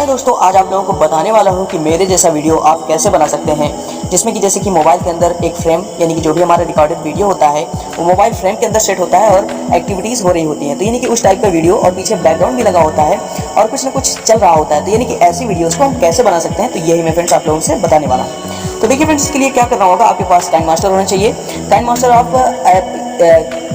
दोस्तों आज आप लोगों को बताने वाला हूं कि मेरे जैसा वीडियो आप कैसे बना सकते हैं, जिसमें कि जैसे कि मोबाइल के अंदर एक फ्रेम यानी कि जो भी हमारा रिकॉर्डेड वीडियो होता है वो मोबाइल फ्रेम के अंदर सेट होता है और एक्टिविटीज़ हो रही होती हैं, तो यानी कि उस टाइप का वीडियो और पीछे बैकग्राउंड भी लगा होता है और कुछ ना कुछ चल रहा होता है, तो यानी कि ऐसी वीडियोज़ को हम कैसे बना सकते हैं, तो यही मैं फ्रेंड्स आप लोगों से बताने वाला हूँ। तो देखिए फ्रेंड्स, इसके लिए क्या करना होगा, आपके पास काइन मास्टर होना चाहिए। काइन मास्टर आप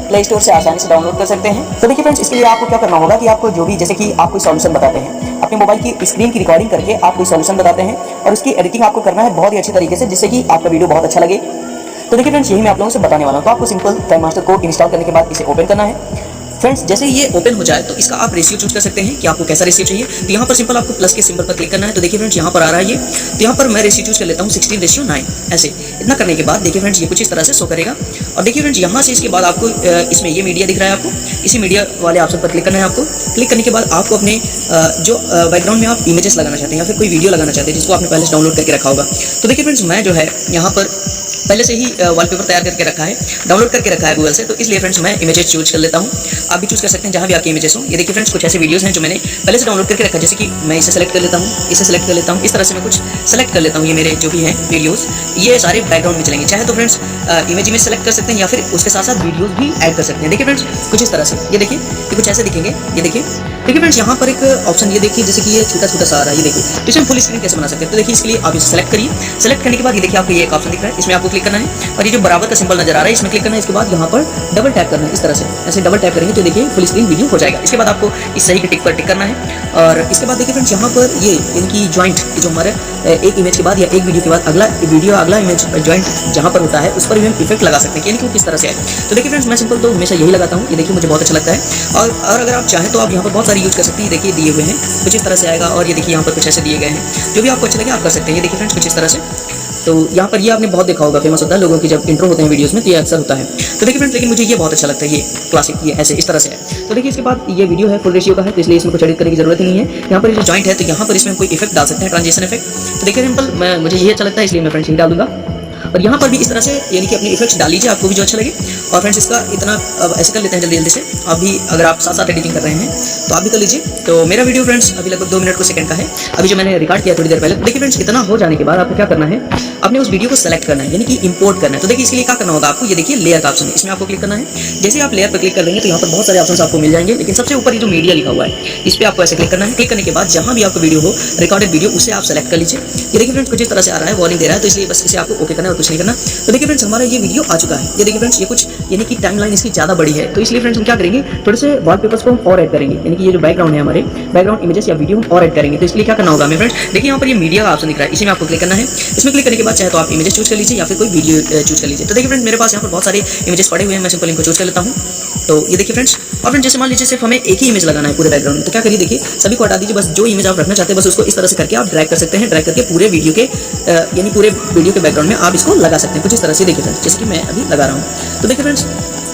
प्ले स्टोर से आसानी से डाउनलोड कर सकते हैं। तो देखिए फ्रेंड्स, इसके लिए आपको क्या करना होगा कि आपको जो भी जैसे कि आप कोई सॉल्यूशन बताते हैं, अपने मोबाइल की स्क्रीन की रिकॉर्डिंग करके आप कोई सॉल्यूशन बताते हैं और उसकी एडिटिंग आपको करना है बहुत ही अच्छी तरीके से, जिससे कि आपका वीडियो बहुत अच्छा लगे। तो देखिए फ्रेंड्स, यही मैं आप लोगों से बताने वाला हूँ। तो आपको सिंपल काइन मास्टर को इंस्टॉल करने के बाद इसे ओपन करना है। फ्रेंड्स, जैसे ये ओपन हो जाए तो इसका आप रेशियो चूज कर सकते हैं कि आपको कैसा रेशियो चाहिए। तो यहाँ पर सिंपल आपको प्लस के सिंबल पर क्लिक करना है। तो देखिए फ्रेंड्स, यहाँ पर आ रहा है ये, तो यहाँ पर मैं रेशियो चूज कर लेता हूँ 16:9। ऐसे इतना करने के बाद देखिए फ्रेंड्स, ये कुछ इस तरह से शो करेगा। और देखिए फ्रेंड्स, यहाँ से इसके बाद आपको इसमें ये मीडिया दिख रहा है, आपको इसी मीडिया वाले ऑप्शन पर क्लिक करना है। आपको क्लिक करने के बाद आपको अपने जो बैकग्राउंड में आप इमेजेस लगाना चाहते हैं या फिर कोई वीडियो लगाना चाहते हैं जिसको आपने पहले से डाउनलोड करके रखा होगा। तो देखिए फ्रेंड्स, मैं जो है यहाँ पर पहले से ही वॉलपेपर तैयार करके रखा है, डाउनलोड करके रखा है गूगल से, तो इसलिए फ्रेंड्स मैं इमेजेस चूज कर लेता हूँ। आप भी चूज कर सकते हैं जहाँ भी आपकी इमेजेस हो। ये देखिए फ्रेंड्स, कुछ ऐसे वीडियोस हैं जो मैंने पहले से डाउनलोड करके रखा है, जैसे कि मैं इसे सेलेक्ट कर लेता हूँ, इसे सेलेक्ट कर लेता हूँ, इस तरह से मैं कुछ सेलेक्ट कर लेता हूँ। ये मेरे जो भी हैं वीडियोस, ये सारे बैकग्राउंड में चलेंगे। चाहे तो फ्रेंड्स इमेज में सेलेक्ट कर सकते हैं या फिर उसके साथ साथ वीडियोस भी ऐड कर सकते हैं। देखिए फ्रेंड्स, कुछ इस तरह से ये देखिए, ये कुछ ऐसे दिखेंगे। ये देखिए फ्रेंड्स, यहाँ पर एक ऑप्शन ये देखिए, जैसे कि ये छोटा छोटा सा आ रहा है, ये देखिए। तो इसे हम फुल स्क्रीन कैसे बना सकते हैं, तो देखिए इसके लिए आप इसे सेलेक्ट करिए। सेलेक्ट करने के बाद ये देखिए आपको ये एक ऑप्शन दिख रहा है, इसमें आपको क्लिक करना है और ये जो बराबर का सिंबल नजर आ रहा है इसमें क्लिक करना है। इसके बाद यहाँ पर डबल टैप करना है, इस तरह से ऐसे डबल टैप करेंगे तो देखिए फुल स्क्रीन वीडियो हो जाएगा। इसके बाद आपको इस सही के टिक पर टिक करना है और इसके बाद देखिए फ्रेंड्स, यहाँ पर ये इनकी ज्वाइंट जो हमारे एक इमेज के बाद या एक वीडियो के बाद अगला वीडियो अगला इमेज ज्वाइंट जहाँ पर होता है उस पर भी हम इफेक्ट लगा सकते हैं, यानी कि किस तरह से है। तो देखिए फ्रेंड्स, मैं सिंपल तो हमेशा यही लगाता हूँ। ये देखिए मुझे बहुत अच्छा लगता है और अगर आप चाहें तो आप यहाँ पर बहुत सारी यूज कर सकते हैं। देखिए दिए हुए हैं कुछ इस तरह से आएगा और ये देखिए यहाँ पर कुछ ऐसे दिए गए हैं, जो भी आपको अच्छे लगे आप कर सकते हैं। ये देखिए फ्रेंड्स, कुछ इस तरह से। तो यहाँ पर ये आपने बहुत देखा होगा, फेमस होता है लोगों की जब इंट्रो होते हैं वीडियोस में, तो ये अक्सर होता है। तो देखिए फ्रेंड्स, लेकिन मुझे ये बहुत अच्छा लगता है, ये क्लासिक, ये ऐसे इस तरह से है। तो देखिए इसके बाद ये वीडियो है फुल रेशियो का है, तो इसलिए इसमें कुछ एडिट करने की जरूरत ही नहीं है। यहाँ पर जो जॉइंट है तो यहाँ पर इसमें कोई इफेक्ट डाल सकते हैं, ट्रांजिशन इफेक्ट। तो देखिए सिंपल मुझे ये अच्छा लगता है, इसलिए मैं फ्रेंड्स यही डाल दूंगा। और यहाँ पर भी इस तरह से यानी कि अपने इफेक्ट्स डाल लीजिए, आपको भी जो अच्छा लगे। और फ्रेंड्स, इसका इतना अब ऐसे कर लेते हैं जल्दी जल्दी से। आप भी अगर आप साथ साथ एडिटिंग कर रहे हैं तो आप भी कर लीजिए। तो मेरा वीडियो फ्रेंड्स अभी लगभग 2 मिनट कुछ सेकंड का है, अभी जो मैंने रिकॉर्ड किया थोड़ी देर पहले। देखिए फ्रेंड्स, इतना हो जाने के बाद आपको क्या करना है, अपने उस वीडियो को सेलेक्ट करना है, यानी कि इंपोर्ट करना है। तो देखिए इसके लिए क्या करना होगा आपको, ये देखिए लेयर का ऑप्शन है, इसमें आपको क्लिक करना है। जैसे आप लेयर पर क्लिक कर देंगे तो यहाँ पर बहुत सारे ऑप्शन आपको मिल जाएंगे, लेकिन सबसे ऊपर ये जो मीडिया लिखा हुआ है इस पर आपको ऐसे क्लिक करना है। क्लिक करने के बाद जहाँ भी आपका वीडियो हो, रिकॉर्डेड वीडियो, उसे आप सेलेक्ट कर लीजिए। ये देखिए फ्रेंड्स, कुछ इस तरह से आ रहा है, वार्निंग दे रहा है, तो इसलिए बस इसे आपको ओके करना है और कुछ नहीं करना। तो देखिए फ्रेंड्स, हमारा ये वीडियो आ चुका है। ये देखिए फ्रेंड्स, ये कुछ यानी कि टाइमलाइन इसकी ज़्यादा बड़ी है, तो इसलिए फ्रेंड्स हम क्या करेंगे, थोड़े से वॉलपेपर्स को हम और ऐड करेंगे, यानी कि ये जो बैकग्राउंड है हमारे बैकग्राउंड इमेजेस या वीडियो हम और ऐड करेंगे। तो इसलिए क्या करना होगा हमें फ्रेंड्स, देखिए यहाँ पर ये मीडिया का ऑप्शन दिख रहा है, इसी में आपको क्लिक करना है। इसमें क्लिक करने के बाद चाहे तो आप इमेजेस चूज कर लीजिए या फिर कोई वीडियो चूज कर लीजिए। तो देखिए फ्रेंड्स, मेरे पास यहाँ पर बहुत सारे इमेजेस पड़े हुए हैं, मैं सिंपल इनको चूज कर लेता हूँ। तो ये देखिए फ्रेंड्स, और फ्रेंड्स जैसे मान लीजिए सिर्फ हमें एक ही इमेज लगाना है पूरे बैकग्राउंड में, तो क्या करिए, देखिए सभी को हटा दीजिए, बस जो इमेज आप रखना चाहते हैं बस उसको इस तरह से करके आप ड्रैग कर सकते हैं। ड्रैग करके पूरे वीडियो के यानी पूरे वीडियो के बैकग्राउंड में आप इसको लगा सकते हैं, कुछ इस तरह से। देखिए फ्रेंड्स, जैसे कि मैं अभी लगा रहा हूँ। तो देखिए फ्रेंड्स,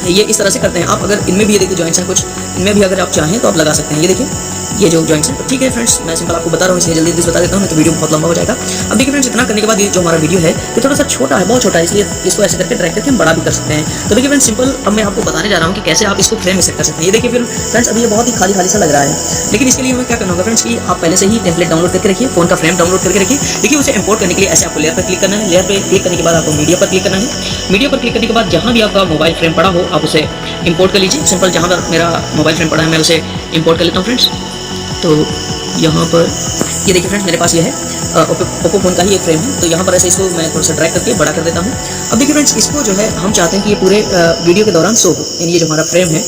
ये इस तरह से करते हैं आप। अगर इनमें भी ये देखिए जॉइंट्स हैं कुछ, इनमें भी अगर आप चाहें तो आप लगा सकते हैं। ये देखिए ये जो जॉइंट्स हैं, तो ठीक है फ्रेंड्स, मैं सिंपल आपको बता रहा हूँ, इसलिए जल्दी जल्दी बता देता हूँ, नहीं तो वीडियो बहुत लंबा हो जाएगा। अब देखिए फ्रेंड्स, इतना करने के बाद ये जो हमारा वीडियो है ये थोड़ा सा छोटा है, बहुत छोटा है, इसलिए इसको ऐसे करके ड्रैग करके हम बड़ा भी कर सकते हैं। तो देखिए फ्रेंड्स, सिंपल अब मैं आपको बताने जा रहा हूँ कि कैसे आप इसको फ्रेम में सेट कर सकते हैं। ये देखिए फिर फ्रेंड्स, अभी ये बहुत ही खाली खाली सा लग रहा है, लेकिन इसके लिए हमें क्या करना होगा फ्रेंड्स कि आप पहले से ही टेम्पलेट डाउनलोड करके रखिए, फोन का फ्रेम डाउनलोड करके रखिए। देखिए उसे इंपोर्ट करने के लिए ऐसे आपको लेयर पर क्लिक करना है। लेयर पर क्लिक करने के बाद आपको मीडिया पर क्लिक करना है। मीडिया पर क्लिक करने के बाद जहाँ भी आपका मोबाइल फ्रेम पड़ा हो आप उसे इंपोर्ट कर लीजिए। सिंपल जहाँ पर मेरा मोबाइल फ्रेम पड़ा है मैं उसे इंपोर्ट कर लेता हूँ फ्रेंड्स। तो यहाँ पर ये देखिए फ्रेंड्स, मेरे पास ये है ओप्पो फोन का ही एक फ्रेम है, तो यहाँ पर ऐसे इसको मैं थोड़ा सा ड्रैग करके बड़ा कर देता हूँ। अब देखिए फ्रेंड्स, इसको जो है हम चाहते हैं कि ये पूरे वीडियो के दौरान शो हो, यानी ये जो हमारा फ्रेम है,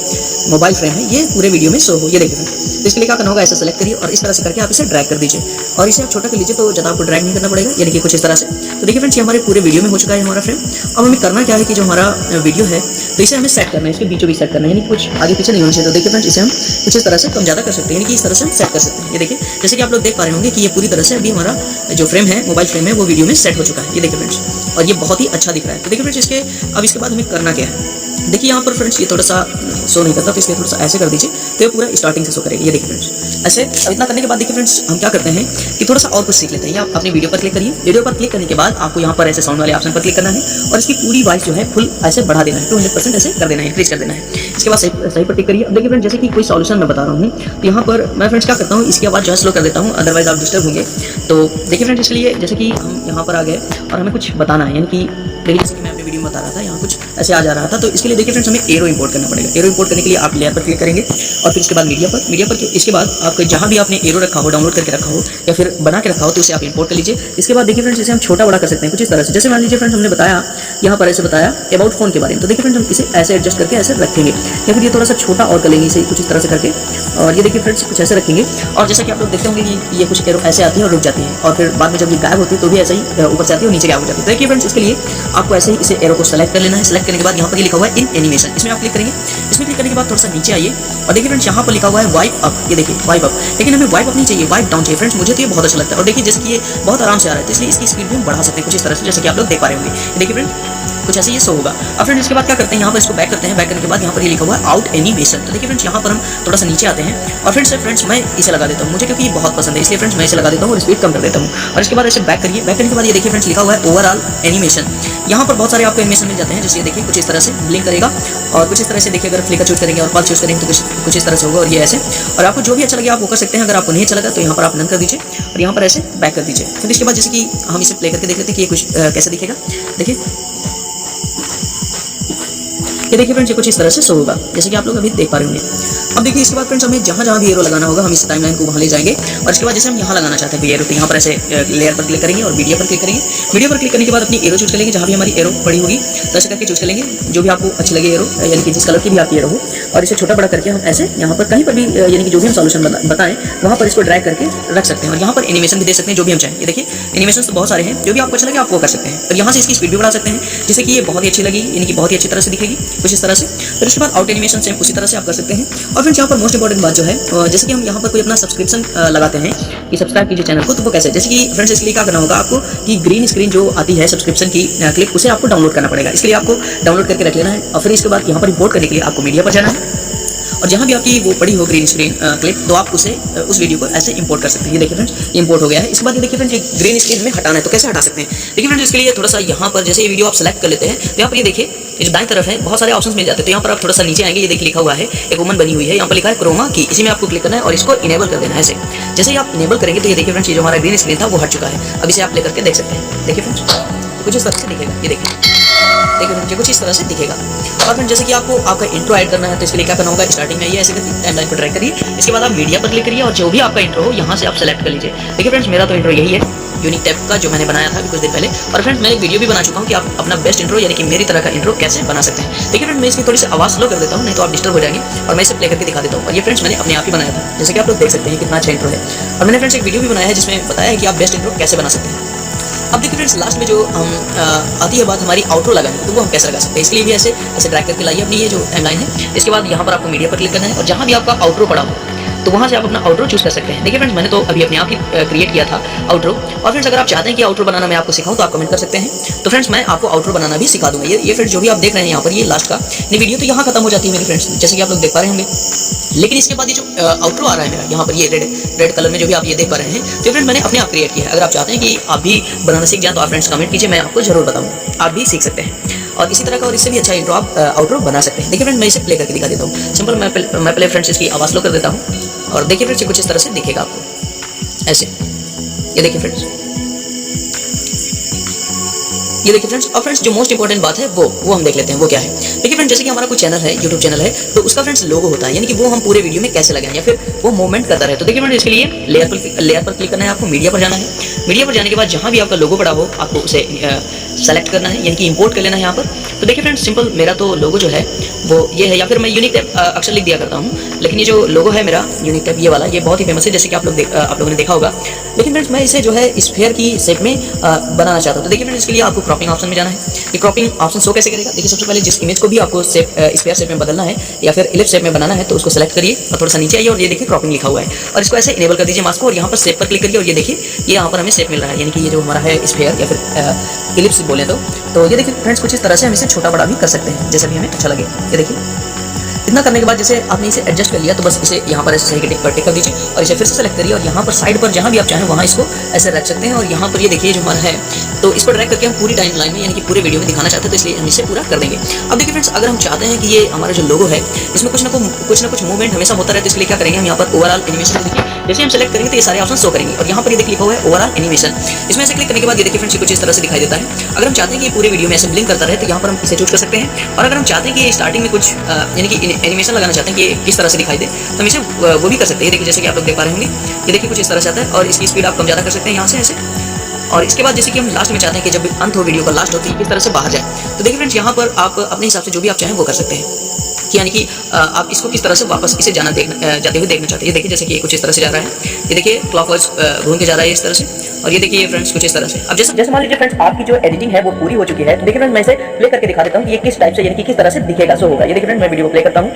मोबाइल फ्रेम है, ये पूरे वीडियो में शो हो। ये देखिए फ्रेंड्स, तो इसके लिए क्या करना होगा, ऐसे सेलेक्ट करिए और इस तरह से करके आप इसे ड्रैग कर दीजिए और इसे आप छोटा कर लीजिए, तो ज़्यादा आपको ड्रैग नहीं करना पड़ेगा। ये देखिए कुछ इस तरह से। तो देखिए फ्रेंड्स, ये हमारे पूरे वीडियो में हो चुका है हमारा फ्रेम। अब हमें करना क्या है कि जो हमारा वीडियो है तो इसे हमें सेट करना है, इसके बीचों बीच सेट करना है, यानी कुछ आगे पीछे नहीं होना चाहिए। तो देखिए फ्रेंड्स, इसे हम कुछ इस तरह से कम ज़्यादा कर सकते हैं, यानी कि इस तरह से हम सेट कर सकते हैं। ये देखिए, जैसे कि आप लोग देख पा रहे होंगे कि ये पूरी तरह से अभी हमारा जो फ्रेम है, मोबाइल फ्रेम है, वो वीडियो में सेट हो चुका है। ये देखिए फ्रेंड्स, और ये बहुत ही अच्छा दिख रहा है। तो देखिए फ्रेंड्स, इसके बाद हमें करना क्या है, देखिए यहाँ पर फ्रेंड्स ये थोड़ा सा शो नहीं करता, तो इसलिए थोड़ा सा ऐसे कर दीजिए, तो ये पूरा स्टार्टिंग से शो करेगा। ये देखिए फ्रेंड्स ऐसे। अब इतना करने के बाद देखिए फ्रेंड्स, हम क्या करते हैं कि थोड़ा सा और कुछ सीख लेते हैं। आप अपनी वीडियो पर क्लिक करिए। वीडियो पर क्लिक करने के बाद आपको यहाँ पर ऐसे साउंड वाले ऑप्शन पर क्लिक करना है और इसकी पूरी वॉइस जो है फुल ऐसे बढ़ा देना है, 200% ऐसे कर देना है, इंक्रीज कर देना है। इसके बाद सही पर टिक करिए। अब देखिए फ्रेंड्स, जैसे कि कोई सॉल्यूशन मैं बता रहा हूँ तो यहाँ पर मैं फ्रेंड्स क्या करता हूँ, इसकी आवाज़ जो है स्लो कर देता हूँ, अदरवाइज आप डिस्टर्ब होंगे। तो देखिए फ्रेंड्स, इसलिए जैसे कि हम यहाँ पर आ गए और हमें कुछ बताना है, यानी कि देखिए जैसे कि मैं अपनी वीडियो में बता रहा था, यहाँ कुछ ऐसे आ जा रहा था। तो इसके लिए देखिए फ्रेंड्स, हमें एरो इंपोर्ट करना पड़ेगा। एरो इंपोर्ट करने के लिए आप लेयर पर क्लिक करेंगे और फिर इसके बाद मीडिया पर इसके बाद आप जहाँ भी आपने एरो रखा हो, डाउनलोड करके रखा हो या फिर बना के रखा हो, तो उसे आप इंपोर्ट कर लीजिए। इसके बाद देखिए फ्रेंड्स, इसे हम छोटा बड़ा कर सकते हैं कुछ इस तरह से। जैसे मान लीजिए फ्रेंड्स, हमने बताया यहाँ पर ऐसे बताया अबाउट फोन के बारे में, तो देखिए फ्रेंड्स, हम इसे ऐसे एडजस्ट करके ऐसे रखेंगे या फिर ये थोड़ा सा छोटा और कर लेंगे इसे कुछ इस तरह से करके, और ये देखिए फ्रेंड्स कुछ ऐसे रखेंगे। और जैसा कि आप लोग देखते होंगे कि ये कुछ एरो ऐसे आती है और रुक जाती है, और फिर बाद में जब ये गायब होती है तो भी ऐसे ही ऊपर से आती है और नीचे गायब हो जाती है। तो देखिए फ्रेंड्स, इसके लिए आपको ऐसे ही इसे एरो को सेलेक्ट कर लेना है। सेलेक्ट करने के बाद यहाँ पर ये लिखा हुआ है इन एनिमेशन, इसमें आप क्लिक करेंगे। इसमें क्लिक करने के बाद थोड़ा सा नीचे आइए और देखिए फ्रेंड्स, यहाँ पर लिखा हुआ है वाइप अप। ये देखिए वाइप अप, लेकिन हमें वाइप अप नहीं चाहिए, वाइप डाउन चाहिए। फ्रेंड्स, मुझे तो ये बहुत अच्छा लगता है और देखिए जैसे कि ये बहुत आराम से आ रहा है, तो इसलिए इसकी स्पीड भी हम बढ़ा सकते हैं कुछ इस तरह से, जैसे कि आप लोग देख पा रहे होंगे। देखिए फ्रेंड्स, कुछ ऐसे ये शो होगा। अब फ्रेंड्स, इसके बाद क्या करते हैं, यहाँ पर इसको बैक करते हैं। बैक करने के बाद यहाँ पर ये लिखा हुआ है आउट एनिमेशन। तो देखिए फ्रेंड्स, यहाँ पर हम थोड़ा सा नीचे आते हैं और फिर से फ्रेंड्स मैं इसे लगा देता हूँ, मुझे क्योंकि ये बहुत पसंद है, इसलिए फ्रेंड्स मैं इसे लगा देता हूँ और स्पीड कम कर देता हूँ। और इसके बाद ऐसे बैक करिए। बैक करने के बाद ये देखिए फ्रेंड्स, लिखा हुआ है ओवरऑल एनिमेशन। यहाँ पर बहुत सारे आपको एनिमेशन मिल जाते हैं, जैसे ये देखिए कुछ इस तरह से ब्लिंक करेगा और कुछ इस तरह से देखिए, अगर फ्लिकर चूज करेंगे और पल चूज करेंगे तो कुछ इस तरह से होगा और ये ऐसे। और आपको जो भी अच्छा लगे आप वो कर सकते हैं। अगर आपको नहीं अच्छा लगा तो यहाँ पर आप नन कर दीजिए और यहाँ पर ऐसे बैक कर दीजिए। फिर इसके बाद जैसे कि हम इसे प्ले करके देख लेते हैं कि ये कुछ कैसे दिखेगा। देखिए ये देखिए फ्रेंड्स, ये कुछ इस तरह से शो होगा, जैसे कि आप लोग अभी देख पा रहे होंगे। अब देखिए इसके बाद फ्रेंड्स, हमें जहाँ भी एरो लगाना होगा हम इस टाइमलाइन को वहाँ ले जाएंगे। और इसके बाद जैसे हम यहाँ लगाना चाहते हैं एरो, तो यहाँ पर ऐसे लेयर पर क्लिक करेंगे और मीडिया पर क्लिक करेंगे। मीडिया पर क्लिक करने के बाद अपनी एरो चूज कर लेंगे, जहाँ भी हमारी एरो पड़ी होगी तो ऐसे करके चूज कर लेंगे जो भी आपको अच्छी लगे एरो, यानी कि जिस कलर की भी आपकी एरो हो। और इसे छोटा बड़ा करके हम ऐसे यहाँ पर कहीं पर भी, यानी कि जो भी हम सॉल्यूशन बताएं वहाँ पर इसको ड्रैग करके रख सकते हैं। और यहाँ पर एनिमेशन भी दे सकते हैं जो भी हम चाहें। ये देखिए एनिमेशन तो बहुत सारे हैं, जो भी आपको अच्छा लगे आप वो कर सकते हैं। और यहाँ से इसकी स्पीड भी बढ़ा सकते हैं, जिससे कि ये बहुत ही अच्छी लगी, यानी कि बहुत ही अच्छी तरह से दिखेगी कुछ इस तरह से। फिर उसके बाद आउट एनिमेशन सेम उसी तरह से आप कर सकते हैं। और फिर यहाँ पर मोस्ट इंपॉर्टेंट बात जो है, जैसे कि हम यहाँ पर कोई अपना सब्सक्रिप्शन लगाते हैं कि सब्सक्राइब कीजिए चैनल को, तो वो कैसे, जैसे कि फ्रेंड्स इसके लिए क्या करना होगा आपको कि ग्रीन स्क्रीन जो आती है सब्सक्रिप्शन की क्लिप, उसे आपको डाउनलोड करना पड़ेगा। इसके लिए आपको डाउनलोड करके रख लेना है और फिर इसके बाद यहाँ पर इंपोर्ट करने के लिए आपको मीडिया पर जाना है और जहाँ भी आपकी वो पड़ी हो ग्रीन स्क्रीन क्लिप, तो आप उसे उस वीडियो को ऐसे इंपोर्ट कर सकते हैं। ये देखिए फ्रेंड्स, ये इंपोर्ट हो गया है। इसके बाद ये देखिए फ्रेंड्स, ये ग्रीन स्क्रीन में हटाना है तो कैसे हटा सकते हैं। देखिए फ्रेंड्स, इसके लिए थोड़ा सा यहाँ पर जैसे ये वीडियो आप सेलेक्ट कर लेते हैं तो यहाँ पर ये देखिए ये जो दाईं तरफ है बहुत सारे ऑप्शंस मिल जाते हैं। तो यहाँ पर आप थोड़ा सा नीचे आएंगे, ये देखिए लिखा हुआ है एक वुमन बनी हुई है, यहाँ पर लिखा है क्रोमा की, इसी में आपको क्लिक करना है और इसको इनेबल कर देना है ऐसे। जैसे ही आप इनेबल करेंगे तो ये देखिए फ्रेंड्स, ये जो हमारा ग्रीन स्क्रीन था वो हट चुका है। अब इसे आप ले करके देख सकते हैं। देखिए फ्रेंड्स, कुछ इस तरह से दिखेगा। ये देखिए फ्रेंड्स, कुछ इस तरह से दिखेगा। और फ्रेंड्स, जैसे कि आपको आपका इंट्रो ऐड करना है तो इसके लिए क्या करना होगा, स्टार्टिंग में ये ऐसे करके टाइमलाइन पर ड्रैग करिए। इसके बाद आप मीडिया पर क्लिक करिए और जो भी आपका इंट्रो हो यहाँ से आप सेलेक्ट कर लीजिए। देखिए फ्रेंड्स, मेरा तो इंट्रो यही है यूनिक टाइप का जो मैंने बनाया था कुछ दिन पहले। और फ्रेंड्स, मैं एक वीडियो भी बना चुका हूँ कि आप अपना बेस्ट इंट्रो यानी कि मेरी तरह का इंट्रो कैसे बना सकते हैं। देखिए फ्रेंड्स, मैं इसकी थोड़ी सी आवाज़ स्लो कर देता हूँ, नहीं तो आप डिस्टर्ब हो जाएंगे, और मैं इसे प्ले करके दिखा देता हूँ। और ये फ्रेंड्स मैंने अपने आप ही बनाया था, जैसे कि आप लोग देख सकते हैं कितना अच्छा इंट्रो है। और मैंने फ्रेंड्स एक वीडियो भी बनाया है जिसमें बताया है कि आप बेस्ट इंट्रो कैसे बना सकते हैं। अब देखिए फ्रेंड्स, लास्ट में जो हम आती है बात हमारी आउट्रो लगाने की, तो वो हम कैसे लगा सकते हैं। इसके लिए भी ऐसे ड्रैग करके लाइए अपनी ये जो टाइमलाइन है। इसके बाद यहाँ पर आपको मीडिया पर क्लिक करना है और जहाँ भी आपका आउट्रो पड़ा हो तो वहाँ से आप अपना आउट्रो चूज कर सकते हैं। देखिए फ्रेंड्स, मैंने तो अभी अपने आप ही क्रिएट किया था आउट्रो। और फ्रेंड्स, अगर आप चाहते हैं कि आउट्रो बनाना मैं आपको सिखाऊं तो आप कमेंट कर सकते हैं, तो फ्रेंड्स मैं आपको आउट्रो बनाना भी सिखा दूंगा। ये फ्रेंड्स जो भी आप देख रहे हैं यहाँ पर, ये लास्ट का ये वीडियो तो यहाँ खत्म हो जाती है मेरे फ्रेंड्स, जैसे कि आप लोग देख पा रहे होंगे। लेकिन इसके बाद ये जो आउट्रो आ रहा है मेरा यहाँ पर, ये रेड कलर में जो भी आप ये देख पा रहे हैं, तो फ्रेंड्स मैंने अपने आप क्रिएट किया है। अगर आप चाहते हैं कि आप भी बनाना सीख जाए तो आप फ्रेंड्स कमेंट कीजिए, मैं आपको जरूर बताऊँगा, आप भी सीख सकते हैं। और इसी तरह का और इससे भी अच्छा इंट्रो आप आउट्रो बना सकते हैं। देखिए फ्रेंड्स, मैं इसे प्ले करके दिखा देता हूँ। सिंपल मैं पहले फ्रेंड्स इसकी आवाज़ लो कर देता हूँ और देखिए फ्रेंड्स, कुछ इस तरह से दिखेगा आपको ऐसे। ये देखिए फ्रेंड्स, ये देखिए फ्रेंड्स। और फ्रेंड्स, जो मोस्ट इंपॉर्टेंट बात है वो हम देख लेते हैं, वो क्या है। देखिए फ्रेंड्स, जैसे कि हमारा कोई चैनल है, यूट्यूब चैनल है, तो उसका फ्रेंड्स लोगो होता है, यानी कि वो हम पूरे वीडियो में कैसे लगाएं या फिर वो मूवमेंट करता रहे। तो देखिए फ्रेंड्स, इसके लिए लेयर पर क्लिक करना है, आपको मीडिया पर जाना है। मीडिया पर जाने के बाद जहाँ भी आपका लोगो पड़ा हो आपको उसे सेलेक्ट करना है, यानी कि इंपोर्ट कर लेना है यहाँ पर। तो देखिए फ्रेंड्स, सिंपल मेरा तो लोगो जो है वो ये है, या फिर मैं यूनिक टाइप अक्सर लिख दिया करता हूँ, लेकिन ये जो लोगो है मेरा यूनिक टाइप ये वाला, ये बहुत ही फेमस है, जैसे कि आप लोगों ने देखा होगा। लेकिन फ्रेंड्स, मैं इसे जो है स्फीयर की शेप में बनाना चाहता हूँ। तो देखिए फ्रेंड्स, इसके लिए आपको क्रॉपिंग ऑप्शन में जाना है। ये क्रॉपिंग ऑप्शन शो कैसे करेगा, देखिए सबसे पहले जिस इमेज को भी आपको स्फीयर शेप में बदलना है या फिर इलिप्स शेप में बनाना है तो उसको सेलेक्ट करिए और थोड़ा सा नीचे आइए और ये देखिए क्रॉपिंग लिखा हुआ है, और इसको ऐसे इनेबल कर दीजिए मास्क को, और यहाँ पर शेप पर क्लिक करिए और ये देखिए ये यहाँ पर हमें शेप मिल रहा है, यानी कि ये जो हमारा है स्फीयर या फिर इलिप्स बोले तो ये देखिए फ्रेंड्स, कुछ इस तरह से हम इसे छोटा बड़ा भी कर सकते हैं जैसे भी हमें अच्छा लगे। ये देखिए इतना करने के बाद जैसे आपने इसे एडजस्ट कर लिया तो बस इसे यहाँ पर ऐसे सही के टिक पर टिक कर दीजिए और इसे फिर से सेलेक्ट करिए और यहाँ पर साइड पर जहाँ भी आप चाहें वहाँ इसको ऐसे रख सकते हैं। और यहाँ पर ये देखिए जो हमारा है तो इस पर ड्रैग करके हम पूरी टाइम लाइन में यानी कि पूरे वीडियो में दिखाना चाहते हैं, तो इसलिए हम इसे पूरा कर देंगे। अब देखिए फ्रेंड्स, अगर हम चाहते हैं कि ये हमारा जो लोगो है इसमें कुछ ना कुछ मूवमेंट हमेशा होता रहे, तो इसलिए क्या करेंगे हम यहाँ पर ओवरऑल एनिमेशन देखिए जैसे हम सेलेक्ट करेंगे तो ये सारे ऑप्शन शो करेंगे और यहाँ पर ये देखिए लिखा हुआ है ओवरऑल एनिमेशन। इसमें ऐसे क्लिक करने के बाद ये देखिए फ्रेंड्स कुछ इस तरह से दिखाई देता है। अगर हम चाहते हैं कि ये पूरे वीडियो में ऐसे ब्लिंक करता रहे तो यहाँ पर हम इसे चूज कर सकते हैं। और अगर हम चाहते हैं कि स्टार्टिंग में कुछ यानी कि एनिमेशन लगाना चाहते हैं कि किस तरह से दिखाई दे तो हम इसे वो भी कर सकते हैं। देखिए जैसे कि आप लोग देख पा रहे होंगे ये देखिए कुछ इस तरह से आता है और इसकी स्पीड आप कम ज़्यादा कर सकते हैं यहाँ से ऐसे। और इसके बाद जैसे कि हम लास्ट में चाहते हैं कि जब अंत हो वीडियो का लास्ट हो तो किस तरह से बाहर जाए, तो देखिए फ्रेंड्स यहाँ पर आप अपने हिसाब से जो भी आप चाहें वो कर सकते हैं कि यानी कि आप इसको किस तरह से वापस इसे जाते हुए देखना चाहते हैं। ये देखिए जैसे कि कुछ इस तरह से जा रहा है, ये देखिए क्लॉकवाइज घूम के जा रहा है इस तरह से। और ये देखिए फ्रेंड्स कुछ इस तरह से। अब जैसे मान लीजिए फ्रेंड्स आपकी जो एडिटिंग है वो पूरी हो चुकी है, तो देखिए फ्रेंड्स मैं इसे प्ले करके दिखा देता हूँ कि ये किस टाइप से यानी कि किस तरह से दिखेगा शो होगा। ये देखिए फ्रेंड्स मैं वीडियो को प्ले करता हूँ,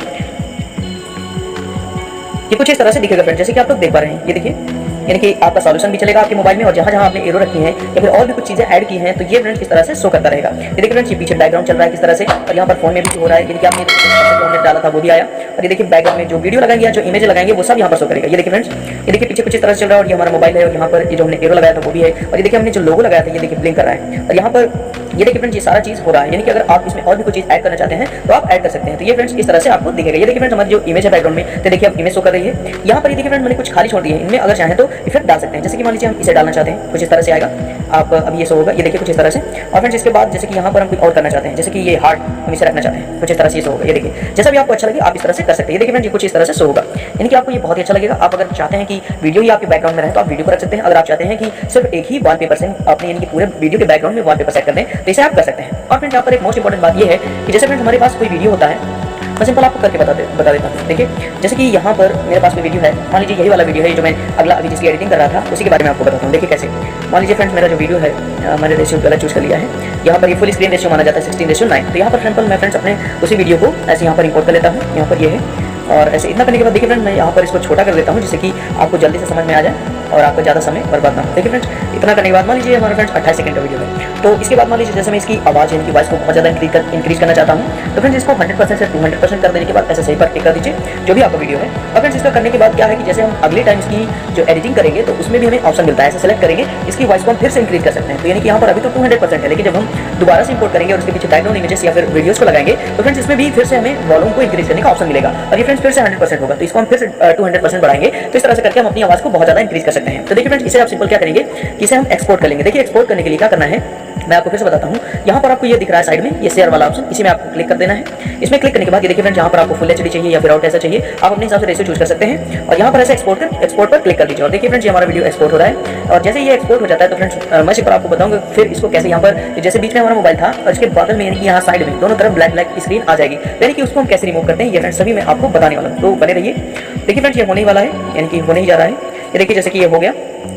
ये कुछ इस तरह से दिखेगा फ्रेंड्स जैसे कि आप लोग देख पा रहे हैं। ये देखिए यानी कि आपका सॉल्यूशन भी चलेगा आपके मोबाइल में और जहाँ जहाँ आपने एरो रखी है या फिर और भी कुछ चीज़ें ऐड की हैं तो ये फ्रेंड्स इस तरह से शो करता रहेगा। ये देखिए फ्रेंड्स ये पीछे बैकग्राउंड चल रहा है किस तरह से और यहाँ पर फोन में भी हो रहा है, यानी कि आपने हमने डाला था वो भी आया। और ये देखिए बैकग्राउंड में जो वीडियो लगाएंगे या जो इमेज लगाएंगे वो सब यहाँ पर शो करेगा। ये देखिए फ्रेंड्स ये देखिए पीछे कुछ इस तरह से चल रहा है और ये हमारा मोबाइल है और यहाँ पर ये जो हमने एरो लगाया था वो भी है। और ये देखिए हमने जो लोगो लगाया था ये देखिए ब्लिंक कर रहा है। और यहाँ पर ये देखिए फ्रेंड्स ये सारा चीज़ हो रहा है, यानी कि अगर आप इसमें और भी कुछ चीज़ ऐड करना चाहते हैं तो आप ऐड कर सकते हैं। तो ये फ्रेंड्स इस तरह से आपको दिखेगा। ये देखिए फ्रेंड्स हमारी जो इमेज है बैकग्राउंड में तो देखिए अब इमेज शो कर रही है। यहाँ पर ये देखिए फ्रेंड्स मैंने कुछ खाली छोड़ दिए हैं, इनमें अगर चाहें तो इफेक्ट डाल सकते हैं। जैसे कि मान लीजिए हम इसे डालना चाहते हैं कुछ इस तरह से आएगा, आप अब ये शो होगा। ये देखिए कुछ इस तरह से। और फ्रेंड्स इसके बाद जैसे कि यहाँ पर हम कुछ और करना चाहते हैं, जैसे कि ये हार्ट हम इसे रखना चाहते हैं कुछ इस तरह से ये शो होगा। ये देखिए जैसा भी आपको अच्छा लगे आप इस तरह से कर सकते हैं। ये देखिए फ्रेंड्स ये कुछ इस तरह से शो होगा, यानी कि आपको ये बहुत ही अच्छा लगेगा। आप अगर चाहते हैं कि वीडियो ही आपके बैकग्राउंड में रहे तो आप वीडियो को रख सकते हैं। अगर आप चाहते हैं कि सिर्फ एक ही वॉलपेपर से आपने यानी कि पूरे वीडियो के बैकग्राउंड में वॉलपेपर सेट कर दें तो इसे आप कर सकते हैं। और फ्रेंड्स यहाँ पर एक मोस्ट इंपॉर्टेंट बात ये है कि जैसे फ्रेंड्स हमारे पास कोई वीडियो होता है, मैं सिंपल आपको करके बता देता हूँ। देखिए जैसे कि यहाँ पर मेरे पास कोई वीडियो है, मान लीजिए यही वाला वीडियो है जो मैं अगला अभी जिसकी एडिटिंग कर रहा था उसी के बारे में आपको बताता हूँ। देखिए कैसे, मान लीजिए फ्रेंड्स मेरा जो वीडियो है मैंने रेशियो गलत चूज कर लिया है। यहाँ पर ये फुल स्क्रीन रेशियो माना जाता है 16:9। तो यहाँ पर सिंपल मैं फ्रेंड्स अपने उसी वीडियो को ऐसे यहाँ पर इंपोर्ट कर लेता हूँ। यहाँ पर ये है और ऐसे इतना करने के बाद देखिए फ्रेंड्स मैं यहाँ पर इसको छोटा कर देता हूँ जिससे कि आपको जल्दी से समझ में आ जाए और आपको ज़्यादा समय बर्बाद ना हो। देखिए फ्रेंड्स इतना करने के बाद मान लीजिए हमारा फ्रेंड्स 28 सेकंड का वीडियो है, तो इसके बाद मान लीजिए जैसे मैं इसकी आवाज़ यानी कि वॉइस को बहुत ज़्यादा इंक्रीज करना चाहता हूँ तो फ्रेंड्स इसको 100% से 200% कर देने के बाद ऐसे सही पर टिक कर दीजिए जो भी आपका वीडियो है। और फ्रेंड्स इसका करने के बाद क्या है कि जैसे हम अगले टाइम इसकी जो एडिटिंग करेंगे तो उसमें भी हमें ऑप्शन मिलता है, ऐसे सेलेक्ट करेंगे इसकी वॉइस को हम फिर से इंक्रीज कर सकते हैं। तो यानी कि यहाँ पर अभी तो 200% है, लेकिन जब हम दोबारा से इंपोर्ट करेंगे और उसके पीछे बैकग्राउंड इमेजेस या फिर वीडियोस को लगाएंगे तो फ्रेंड्स इसमें भी फिर से हमें वॉल्यूम को इंक्रीज करने का ऑप्शन मिलेगा और ये फ्रेंड्स फिर से 100% होगा। तो इसको हम फिर से 200% बढ़ाएंगे, तो इस तरह से करके हम अपनी आवाज़ को बहुत ज़्यादा इंक्रीज कर सकते हैं। तो देखिए फ्रेंड्स इसे आप सिंपल क्या करेंगे कि इसे हम एक्सपोर्ट कर लेंगे। देखिए एक्सपोर्ट करने के लिए क्या करना है मैं आपको फिर से बताता हूँ। यहाँ पर आपको ये दिख रहा है साइड में ये शेयर वाला ऑप्शन, इसी में आपको क्लिक कर देना है। इसमें क्लिक करने के बाद ये देखिए फ्रेंड्स यहाँ पर आपको फुल एचडी चाहिए या फिर आउट ऐसा चाहिए, आप अपने हिसाब से रेशियो चूज कर सकते हैं और यहाँ पर ऐसे एक्सपोर्ट पर क्लिक कर दीजिए। और देखिए फ्रेंड्स ये हमारा वीडियो एक्सपोर्ट हो रहा है और जैसे ये एक्सपोर्ट हो जाता है तो फ्रेंड्स मैं सिंपल आपको बताऊंगा फिर इसको कैसे यहाँ पर जैसे बीच में हमारा मोबाइल था और इसके बगल में यानी कि यहाँ साइड में दोनों तरफ ब्लैक स्क्रीन आ जाएगी, यानी कि उसको हम कैसे रिमूव करते हैं ये फ्रेंड्स सभी मैं आपको बताने वाला हूँ, तो बने रहिए। देखिए फ्रेंड्स ये होने वाला है, यानी कि होने ही जा रहा है। ये देखिए जैसे कि ये हो गया।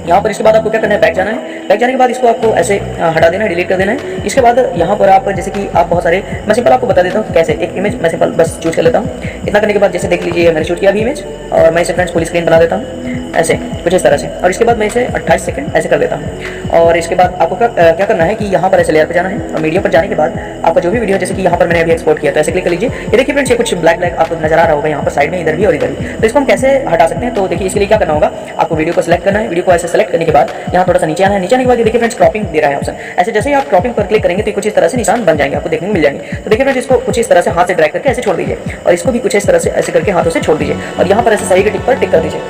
यहाँ पर इसके बाद आपको क्या करना है, बैक जाना है। बैक जाने के बाद इसको आपको ऐसे हटा देना है, डिलीट कर देना है। इसके बाद यहाँ पर आप जैसे कि आप बहुत सारे मैं सिंपल आपको बता देता हूँ कैसे एक इमेज मैं सिंपल बस चूज कर लेता हूँ। इतना करने के बाद जैसे देख लीजिए मैंने शूट किया अभी इमेज और मैं इसे फ्रेंड्स फुल स्क्रीन बना देता हूँ ऐसे कुछ इस तरह से। और इसके बाद मैं इसे 28 सेकंड ऐसे कर देता हूँ। और इसके बाद आपको क्या करना है कि यहाँ पर ऐसे लेयर पर जाना है और मीडिया पर जाने के बाद आपका जो भी वीडियो जैसे कि यहाँ पर मैंने अभी एक्सपोर्ट किया तो ऐसे क्लिक कर लीजिए। ये देखिए फ्रेंड्स ये कुछ ब्लैक आपको नजर आ रहा होगा यहाँ पर साइड में इधर भी और इधर भी, तो इसको हम कैसे हटा सकते हैं। तो देखिए इसके लिए क्या करना होगा, आपको वीडियो को सिलेक्ट करना है। वीडियो को ऐसे सेलेक्ट करने के बाद यहाँ थोड़ा सा नीचे आना है। नीचे आने के बाद ये देखिए फ्रेंड्स क्रॉपिंग दे रहा है ऑप्शन, ऐसे जैसे ही आप क्रॉपिंग पर क्लिक करेंगे तो कुछ इस तरह से निशान बन जाएंगे, आपको देखने को मिल जाएंगे। तो देखिए फ्रेंड्स इसको कुछ इस तरह से हाथ से ड्रैग करके ऐसे छोड़ दीजिए और इसको भी कुछ इस तरह से ऐसे करके हाथों से छोड़ दीजिए और यहाँ पर ऐसे सही के टिक पर टिक कर दीजिए।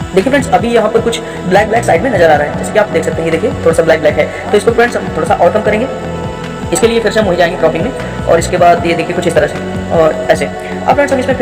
देखिए फ्रेंड्स अभी यहाँ पर कुछ ब्लैक साइड में नजर आ रहा है, जैसे कि आप देख सकते हैं। ये देखिए थोड़ा सा ब्लैक है, तो इसको फ्रेंड्स हम थोड़ा सा और कम करेंगे। इसके लिए फिर से हम हो जाएंगे क्रॉपिंग में और इसके बाद ये देखिए कुछ इस तरह से और ऐसे। अब फ्रेंड्स हम इसमें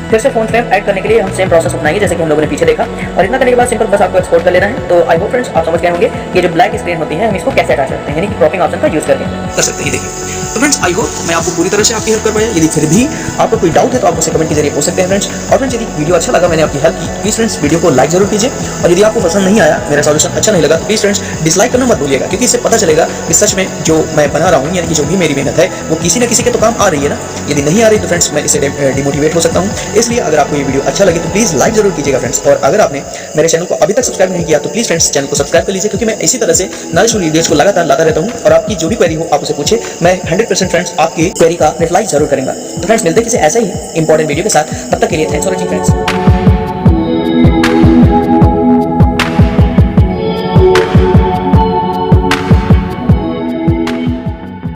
फिर से फोन फ्रेम ऐड करने के लिए हम सेम प्रोसेस अपनाएंगे जैसे कि हम लोगों ने पीछे देखा। और इतना करने के बाद सिंपल बस आपको एक्सपोर्ट कर लेना है। तो आई होप फ्रेंड्स आप समझ गए होंगे ये जो ब्लैक स्क्रीन होती है हम इसको कैसे हटा सकते हैं, यानी कि क्रॉपिंग ऑप्शन का यूज करके कर सकते हैं। देखिए तो फ्रेंड्स आई होप मैं आपको पूरी तरह से आपकी हेल्प कर पाया। यदि फिर भी आपको कोई डाउट है तो आप मुझसे कमेंट के जरिए पूछ सकते हैं फ्रेंड्स। और फ्रेंड्स यदि वीडियो अच्छा लगा, मैंने आपकी हेल्प की, प्लीज फ्रेंड्स वीडियो को लाइक जरूर कीजिए। और यदि आपको पसंद नहीं आया, मेरा सॉल्यूशन अच्छा नहीं लगा तो प्लीज फ्रेंड्स डिसलाइक करना मत भूलिएगा, क्योंकि इससे पता चलेगा कि सच में जो मैं बना रहा हूँ यानी कि जो भी मेरी मेहनत है वो किसी न किसी के तो काम आ रही है ना। यदि नहीं आ रही तो फ्रेंड्स मैं इसे डिमोटिवेट हो सकता हूँ। इसलिए अगर आपको ये वीडियो अच्छा लगे तो प्लीज लाइक जरूर कीजिएगा फ्रेंड्स। और अगर आपने मेरे चैनल को अभी तक सब्सक्राइब नहीं किया तो प्लीज फ्रेंड्स चैनल को सब्सक्राइब कर लीजिए, क्योंकि मैं इसी तरह से नॉलेजफुल वीडियोस को लगातार लाता रहता हूँ। और आपकी जो भी क्वेरी हो आप उसे पूछे, मैं 100 100% फ्रेंड्स आपकी क्वेरी का रिप्लाई जरूर करेंगे। तो फ्रेंड्स मिलते हैं किसी ऐसे ही इंपॉर्टेंट वीडियो के साथ, तब तक के लिए थैंक्स फॉर वॉचिंग फ्रेंड्स।